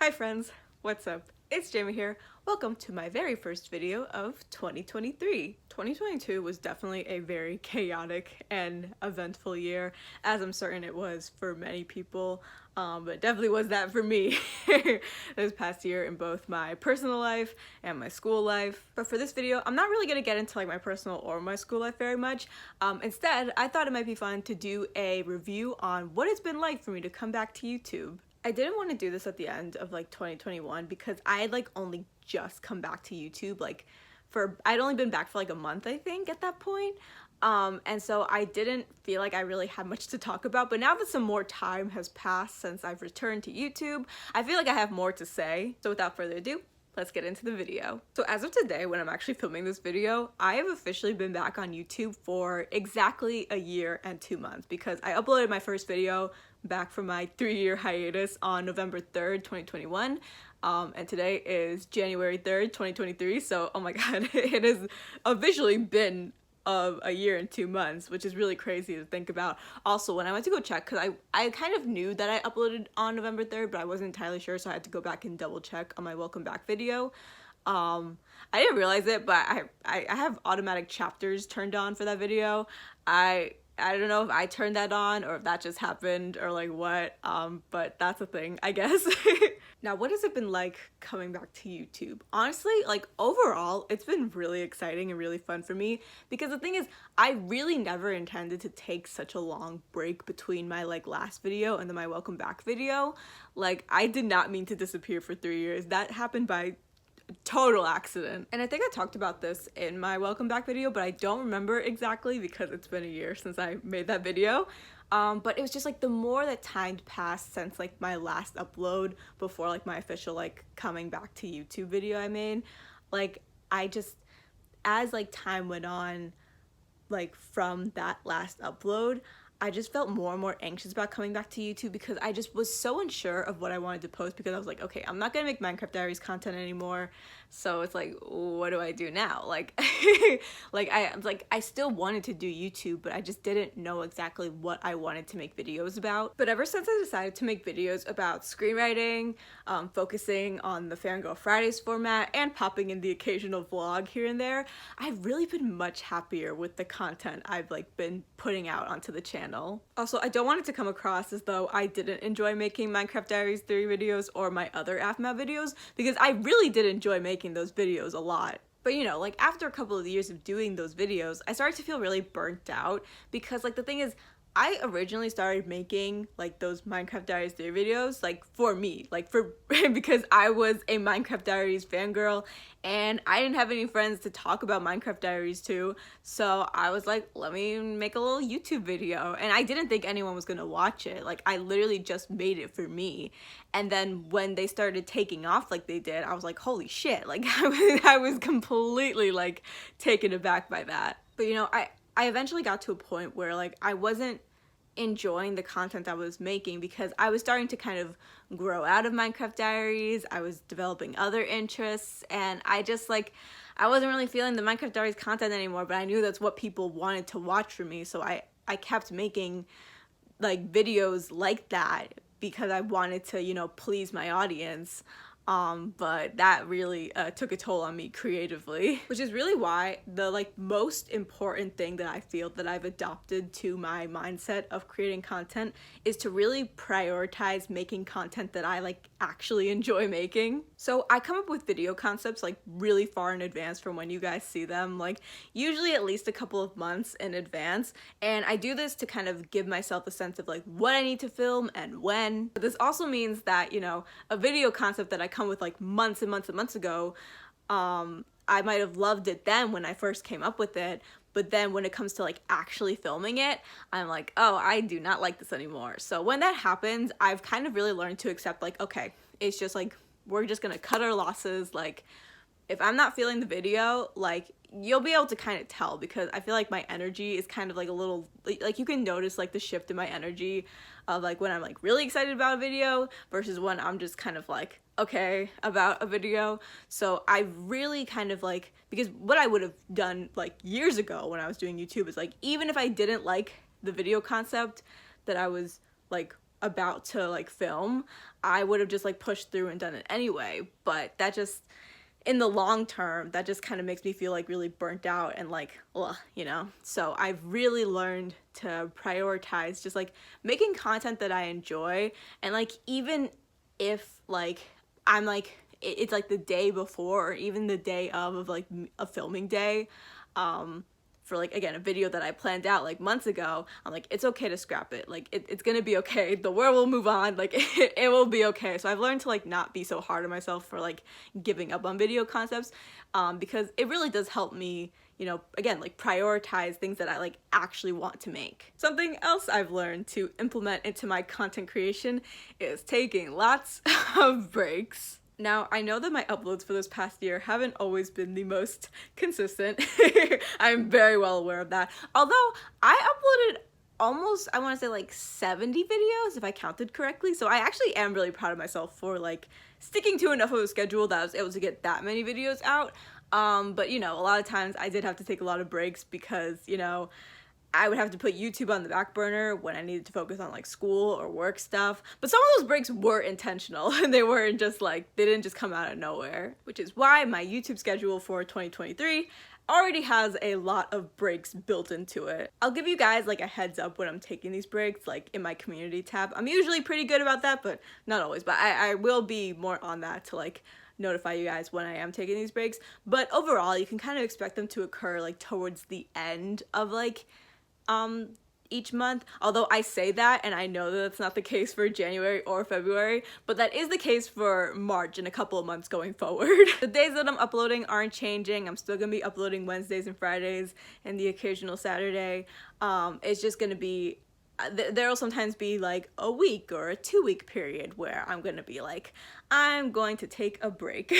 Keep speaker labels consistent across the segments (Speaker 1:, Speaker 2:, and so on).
Speaker 1: Hi friends, what's up? It's Jaime here. Welcome to my very first video of 2023. 2022 was definitely a very chaotic and eventful year, as I'm certain it was for many people, but definitely was that for me this past year in both my personal life and my school life. But for this video, I'm not really gonna get into like my personal or my school life very much. Instead, I thought it might be fun to do a review on what it's been like for me to come back to YouTube. I didn't want to do this at the end of like 2021 because I had like only just come back to YouTube I'd only been back for like a month, I think, at that point. And so I didn't feel like I really had much to talk about, but now that some more time has passed since I've returned to YouTube, I feel like I have more to say. So without further ado, let's get into the video. So as of today, when I'm actually filming this video, I have officially been back on YouTube for exactly a year and 2 months because I uploaded my first video back from my 3-year hiatus on November 3rd, 2021. And today is January 3rd, 2023. So, oh my god, it has officially been a year and 2 months, which is really crazy to think about. Also, when I went to go check, because I kind of knew that I uploaded on November 3rd, but I wasn't entirely sure, so I had to go back and double check on my welcome back video. I didn't realize it, but I have automatic chapters turned on for that video. I don't know if I turned that on or if that just happened or like what, but that's a thing, I guess. Now, what has it been like coming back to YouTube? Honestly, like overall, it's been really exciting and really fun for me because the thing is, I really never intended to take such a long break between my like last video and then my welcome back video. Like, I did not mean to disappear for 3 years. That happened by total accident. And I think I talked about this in my welcome back video, but I don't remember exactly because it's been a year since I made that video. But it was just like the more that time passed since like my last upload before like my official like coming back to YouTube video I made, like I just, as like time went on, like from that last upload, I just felt more and more anxious about coming back to YouTube because I just was so unsure of what I wanted to post because I was like, okay, I'm not gonna make Minecraft Diaries content anymore, so it's like, what do I do now? Like, I still wanted to do YouTube, but I just didn't know exactly what I wanted to make videos about. But ever since I decided to make videos about screenwriting, focusing on the Fangirl Fridays format, and popping in the occasional vlog here and there, I've really been much happier with the content I've like been putting out onto the channel. Also, I don't want it to come across as though I didn't enjoy making Minecraft Diaries 3 videos or my other Aftermath videos, because I really did enjoy making those videos a lot. But you know, like after a couple of years of doing those videos, I started to feel really burnt out because like the thing is, I originally started making like those Minecraft Diaries 3 videos like for me, like for because I was a Minecraft Diaries fangirl and I didn't have any friends to talk about Minecraft Diaries to, so I was like, let me make a little YouTube video. And I didn't think anyone was gonna watch it. Like I literally just made it for me. And then when they started taking off like they did, I was like, holy shit, like I was completely like taken aback by that. But you know, I eventually got to a point where like I wasn't enjoying the content I was making because I was starting to kind of grow out of Minecraft Diaries. I was developing other interests and I just like, I wasn't really feeling the Minecraft Diaries content anymore, but I knew that's what people wanted to watch from me, so I kept making like videos like that because I wanted to, you know, please my audience. But that really took a toll on me creatively, which is really why the like most important thing that I feel that I've adopted to my mindset of creating content is to really prioritize making content that I like actually enjoy making. So I come up with video concepts like really far in advance from when you guys see them, like usually at least a couple of months in advance, and I do this to kind of give myself a sense of like what I need to film and when. But this also means that, you know, a video concept that I come with like months and months and months ago, I might have loved it then when I first came up with it, but then when it comes to like actually filming it, I'm like, oh, I do not like this anymore. So when that happens, I've kind of really learned to accept like, okay, it's just like, we're just gonna cut our losses. Like if I'm not feeling the video, like you'll be able to kind of tell because I feel like my energy is kind of like a little, like you can notice like the shift in my energy of like when I'm like really excited about a video versus when I'm just kind of like okay about a video. So I really kind of like, because what I would have done like years ago when I was doing YouTube is like, even if I didn't like the video concept that I was like about to like film, I would have just like pushed through and done it anyway. But that just, in the long term, that just kind of makes me feel like really burnt out and like, ugh, you know? So I've really learned to prioritize just like making content that I enjoy. And like, even if like I'm like, it's like the day before or even the day of like a filming day, for like, again, a video that I planned out like months ago, I'm like, it's okay to scrap it. Like it's gonna be okay. The world will move on. Like it will be okay. So I've learned to like not be so hard on myself for like giving up on video concepts, because it really does help me, you know, again, like prioritize things that I like actually want to make. Something else I've learned to implement into my content creation is taking lots of breaks. Now, I know that my uploads for this past year haven't always been the most consistent. I'm very well aware of that. Although, I uploaded almost, I want to say like 70 videos, if I counted correctly. So I actually am really proud of myself for like sticking to enough of a schedule that I was able to get that many videos out. But you know, a lot of times I did have to take a lot of breaks because, you know, I would have to put YouTube on the back burner when I needed to focus on like school or work stuff. But some of those breaks were intentional and they weren't just like, they didn't just come out of nowhere, which is why my YouTube schedule for 2023 already has a lot of breaks built into it. I'll give you guys like a heads up when I'm taking these breaks, like in my community tab. I'm usually pretty good about that, but not always. But I will be more on that to like notify you guys when I am taking these breaks. But overall, you can kind of expect them to occur like towards the end of like each month. Although I say that and I know that that's not the case for January or February, but that is the case for March and a couple of months going forward. The days that I'm uploading aren't changing. I'm still gonna be uploading Wednesdays and Fridays and the occasional Saturday. It's just gonna be, there'll sometimes be like a week or a 2-week period where I'm gonna be like, I'm going to take a break.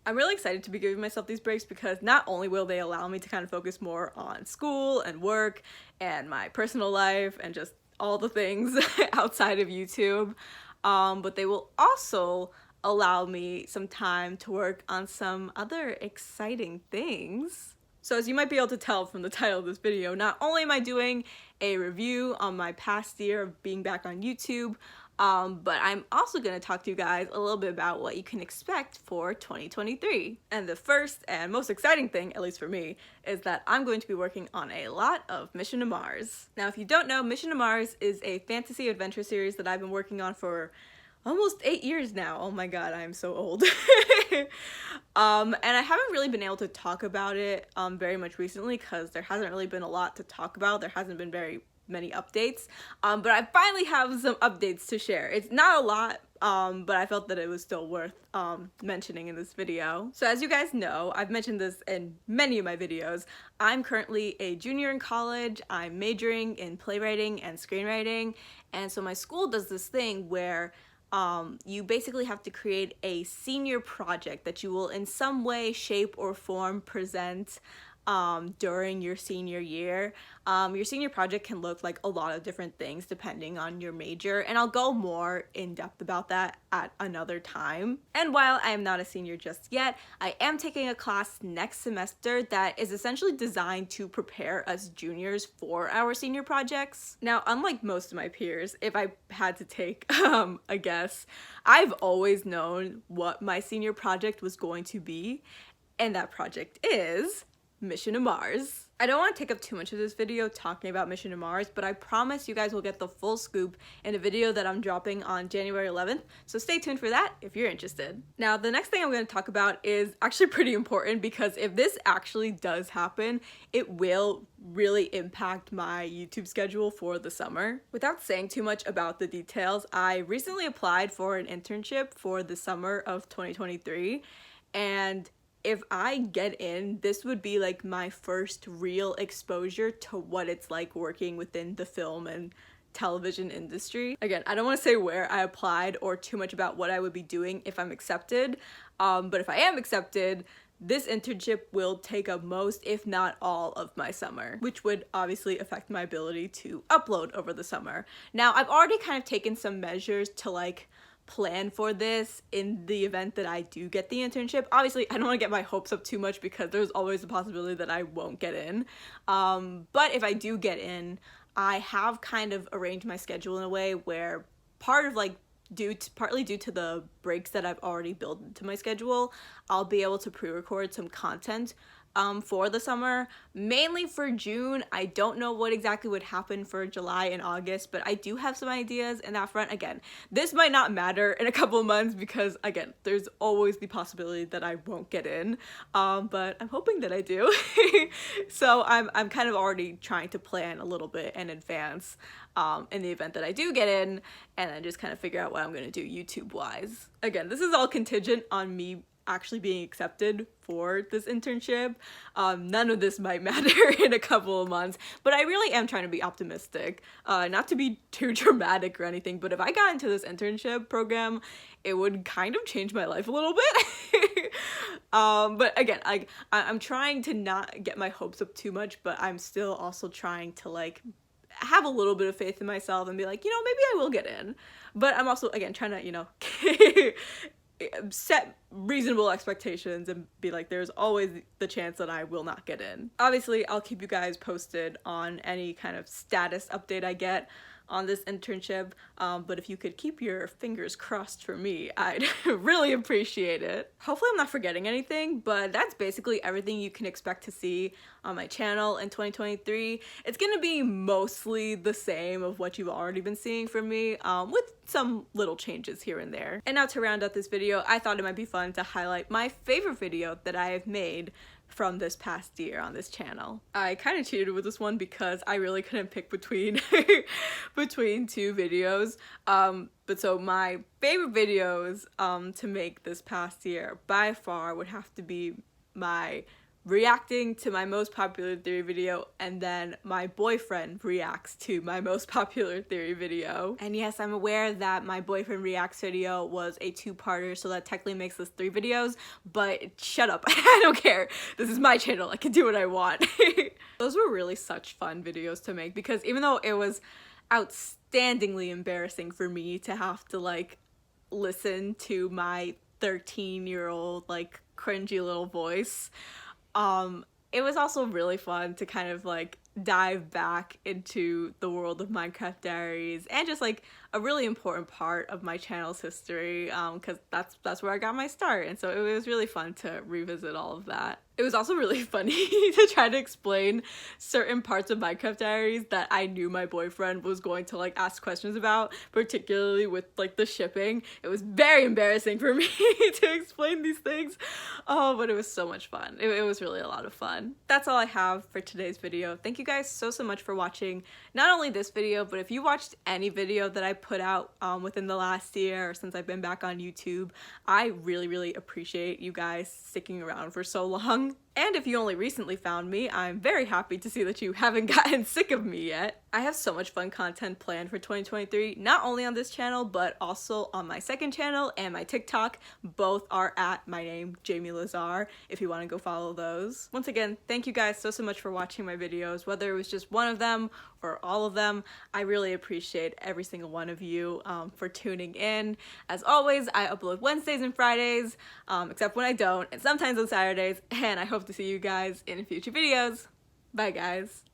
Speaker 1: I'm really excited to be giving myself these breaks because not only will they allow me to kind of focus more on school and work and my personal life and just all the things outside of YouTube, but they will also allow me some time to work on some other exciting things. So as you might be able to tell from the title of this video, not only am I doing a review on my past year of being back on YouTube, but I'm also going to talk to you guys a little bit about what you can expect for 2023. And the first and most exciting thing, at least for me, is that I'm going to be working on a lot of Mission to Mars. Now, if you don't know, Mission to Mars is a fantasy adventure series that I've been working on for almost 8 years now. Oh my god, I am so old. And I haven't really been able to talk about it very much recently because there hasn't really been a lot to talk about. There hasn't been very many updates, but I finally have some updates to share. It's not a lot, but I felt that it was still worth mentioning in this video. So as you guys know, I've mentioned this in many of my videos, I'm currently a junior in college. I'm majoring in playwriting and screenwriting, and so my school does this thing where you basically have to create a senior project that you will in some way, shape, or form present during your senior year. Your senior project can look like a lot of different things depending on your major, and I'll go more in depth about that at another time. And while I am not a senior just yet, I am taking a class next semester that is essentially designed to prepare us juniors for our senior projects. Now, unlike most of my peers, if I had to take a guess, I've always known what my senior project was going to be, and that project is Mission to Mars. I don't want to take up too much of this video talking about Mission to Mars, but I promise you guys will get the full scoop in a video that I'm dropping on January 11th, so stay tuned for that if you're interested. Now, the next thing I'm going to talk about is actually pretty important because if this actually does happen, it will really impact my YouTube schedule for the summer. Without saying too much about the details, I recently applied for an internship for the summer of 2023, and if I get in, this would be like my first real exposure to what it's like working within the film and television industry. Again, I don't want to say where I applied or too much about what I would be doing if I'm accepted, but if I am accepted, this internship will take up most, if not all, of my summer, which would obviously affect my ability to upload over the summer. Now, I've already kind of taken some measures to like plan for this in the event that I do get the internship. Obviously, I don't want to get my hopes up too much because there's always a possibility that I won't get in. But if I do get in, I have kind of arranged my schedule in a way where partly due to the breaks that I've already built into my schedule, I'll be able to pre-record some content for the summer, mainly for June. I don't know what exactly would happen for July and August, but I do have some ideas in that front. Again, this might not matter in a couple of months because, again, there's always the possibility that I won't get in, but I'm hoping that I do. So I'm kind of already trying to plan a little bit in advance in the event that I do get in, and then just kind of figure out what I'm going to do YouTube wise. Again, this is all contingent on me actually being accepted for this internship. None of this might matter in a couple of months, but I really am trying to be optimistic, not to be too dramatic or anything, but if I got into this internship program, it would kind of change my life a little bit. But again, I'm trying to not get my hopes up too much, but I'm still also trying to like have a little bit of faith in myself and be like, you know, maybe I will get in. But I'm also, again, trying to, you know, set reasonable expectations and be like, there's always the chance that I will not get in. Obviously, I'll keep you guys posted on any kind of status update I get on this internship, but if you could keep your fingers crossed for me, I'd really appreciate it. Hopefully I'm not forgetting anything, but that's basically everything you can expect to see on my channel in 2023. It's gonna be mostly the same of what you've already been seeing from me, with some little changes here and there. And now to round out this video, I thought it might be fun to highlight my favorite video that I have made from this past year on this channel. I kind of cheated with this one because I really couldn't pick between between two videos. But so my favorite videos to make this past year by far would have to be my reacting to my most popular theory video, and then my boyfriend reacts to my most popular theory video. And yes, I'm aware that my boyfriend reacts video was a two-parter, so that technically makes this 3 videos, but shut up. I don't care. This is my channel. I can do what I want. Those were really such fun videos to make because even though it was outstandingly embarrassing for me to have to like listen to my 13-year-old like cringy little voice, it was also really fun to kind of like dive back into the world of Minecraft Diaries and just like a really important part of my channel's history, because that's where I got my start, and so it was really fun to revisit all of that. It was also really funny to try to explain certain parts of Minecraft Diaries that I knew my boyfriend was going to like ask questions about, particularly with like the shipping. It was very embarrassing for me to explain these things. Oh, but it was so much fun. It was really a lot of fun. That's all I have for today's video. Thank you guys so much for watching not only this video, but if you watched any video that I put out within the last year or since I've been back on YouTube, I really appreciate you guys sticking around for so long. And if you only recently found me, I'm very happy to see that you haven't gotten sick of me yet. I have so much fun content planned for 2023, not only on this channel, but also on my second channel and my TikTok. Both are at my name, Jaime Lazar, if you want to go follow those. Once again, thank you guys so much for watching my videos, whether it was just one of them or all of them. I really appreciate every single one of you for tuning in. As always, I upload Wednesdays and Fridays, except when I don't, and sometimes on Saturdays, and I hope to see you guys in future videos. Bye guys.